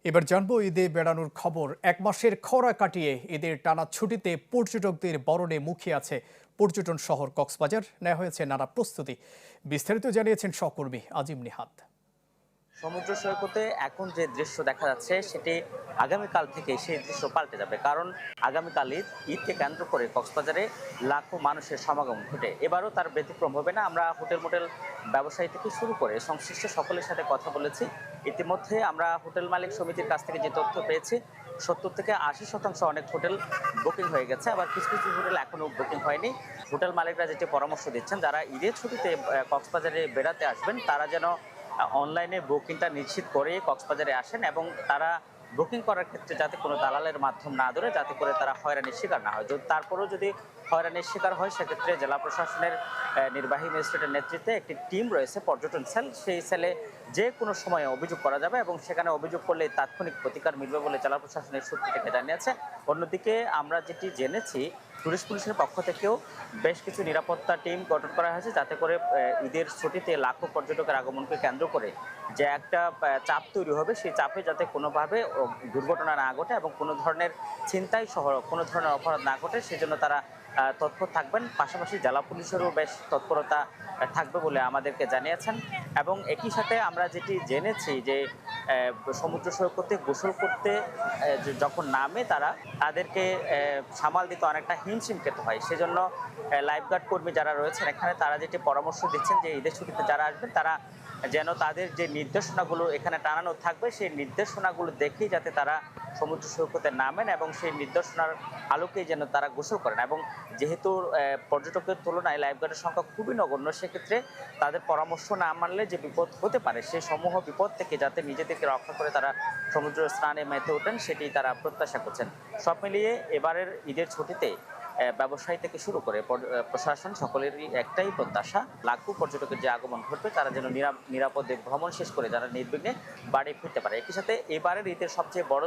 এবার জানবো ঈদে বেড়ানোর খবর। এক মাসের খরা কাটিয়ে ঈদের টানা ছুটিতে পর্যটকদের বরণে মুখিয়ে আছে পর্যটন শহর কক্সবাজার। নেওয়া হয়েছে নানা প্রস্তুতি। বিস্তারিত জানিয়েছেন সহকর্মী আজিম নিহাত। সমুদ্র সৈকতে এখন যে দৃশ্য দেখা যাচ্ছে সেটি আগামীকাল থেকে সেই দৃশ্য পাল্টে যাবে, কারণ আগামীকাল ঈদকে কেন্দ্র করে কক্সবাজারে লাখো মানুষের সমাগম ঘটে। এবারও তার ব্যতিক্রম হবে না। আমরা হোটেল মোটেল ব্যবসায়ী থেকে শুরু করে সংশ্লিষ্ট সকলের সাথে কথা বলেছি। ইতিমধ্যে আমরা হোটেল মালিক সমিতির কাছ থেকে যে তথ্য পেয়েছি, 70 থেকে 80% অনেক হোটেল বুকিং হয়ে গেছে, আবার কিছু কিছু হোটেল এখনও বুকিং হয়নি। হোটেল মালিকরা যেটি পরামর্শ দিচ্ছেন, যারা ঈদের ছুটিতে কক্সবাজারে বেড়াতে আসবেন তারা যেন অনলাইনে বুকিংটা নিশ্চিত করে কক্সবাজারে আসেন, এবং তারা বুকিং করার ক্ষেত্রে যাতে কোনো দালালের মাধ্যম না ধরে, যাতে করে তারা হয়রানির শিকার না হয়। তারপরেও যদি হয়রানির শিকার হয়, সেক্ষেত্রে জেলা প্রশাসনের নির্বাহী ম্যাজিস্ট্রেটের নেতৃত্বে একটি টিম রয়েছে, পর্যটন সেল। সেই সেলে যে কোনো সময়ে অভিযোগ করা যাবে, এবং সেখানে অভিযোগ করলে তাৎক্ষণিক প্রতিকার মিলবে বলে জেলা প্রশাসনের সূত্র থেকে জানিয়েছে। অন্যদিকে আমরা যেটি জেনেছি, টুরিস্ট পুলিশের পক্ষ থেকেও বেশ কিছু নিরাপত্তা টিম গঠন করা হয়েছে, যাতে করে ঈদের ছুটিতে লাখো পর্যটকের আগমনকে কেন্দ্র করে যে একটা চাপ তৈরি হবে, সেই চাপে যাতে কোনোভাবে দুর্ঘটনা না ঘটে এবং কোনো ধরনের ছিনতাই সহ কোনো ধরনের অপরাধ না ঘটে, সেজন্য তারা তৎপর থাকবেন। পাশাপাশি জেলা পুলিশেরও বেশ তৎপরতা থাকবে বলে আমাদেরকে জানিয়েছেন। এবং একই সাথে আমরা যেটি জেনেছি যে সমুদ্র সৈকতে গোসল করতে যখন নামে তাদেরকে সামাল দিতে অনেকটা হিমশিম খেতে হয়। সেজন্য লাইফগার্ড কর্মী যারা রয়েছেন এখানে, তারা যেটি পরামর্শ দিচ্ছেন যে ঈদের ছুটিতে যারা আসবেন তারা যেন তাদের যে নির্দেশনাগুলো এখানে টানানো থাকবে, সেই নির্দেশনাগুলো দেখেই যাতে তারা সমুদ্র সৈকতে নামেন এবং সেই নির্দেশনার আলোকেই যেন তারা গোসল করেন। এবং যেহেতু পর্যটকের তুলনায় লাইফগার্ডের সংখ্যা খুবই নগণ্য, সেক্ষেত্রে তাদের পরামর্শ না মানলে যে বিপদ হতে পারে, সেই সমূহ বিপদ থেকে যাতে নিজেদেরকে রক্ষা করে তারা সমুদ্র স্নানে মেতে ওঠেন, সেটি তারা প্রত্যাশা করছেন। সব মিলিয়ে এবারের ঈদের ছুটিতে ব্যবসায়ী থেকে শুরু করে প্রশাসন সকলেরই একটাই প্রত্যাশা, লাখো পর্যটকের যে আগমন ঘটবে তারা যেন নিরাপদে ভ্রমণ শেষ করে যারা নির্বিঘ্নে বাড়ি ফিরতে পারে। একই সাথে এবারের ঈদের সবচেয়ে বড়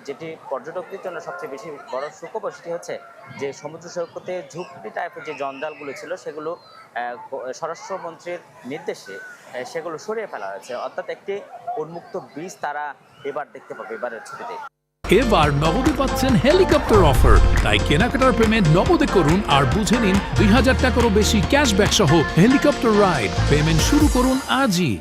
যেটি পর্যটকদের জন্য সবচেয়ে বেশি বড় সুখবর, সেটি হচ্ছে যে সমুদ্র সৈকতে ঝুঁকি টাইপের যে জঞ্জালগুলো ছিল, সেগুলো স্বরাষ্ট্রমন্ত্রীর নির্দেশে সেগুলো সরিয়ে ফেলা হয়েছে। অর্থাৎ একটি উন্মুক্ত বীজ তারা এবার দেখতে পাবে এবারের ছুটিতে। এবার নগদে পাচ্ছেন হেলিকপ্টার অফার, তাই কেনাকাটার পেমেন্ট নগদে করুন আর বুঝে নিন 2000 টাকারও বেশি ক্যাশব্যাক সহ হেলিকপ্টার রাইড। পেমেন্ট শুরু করুন আজই।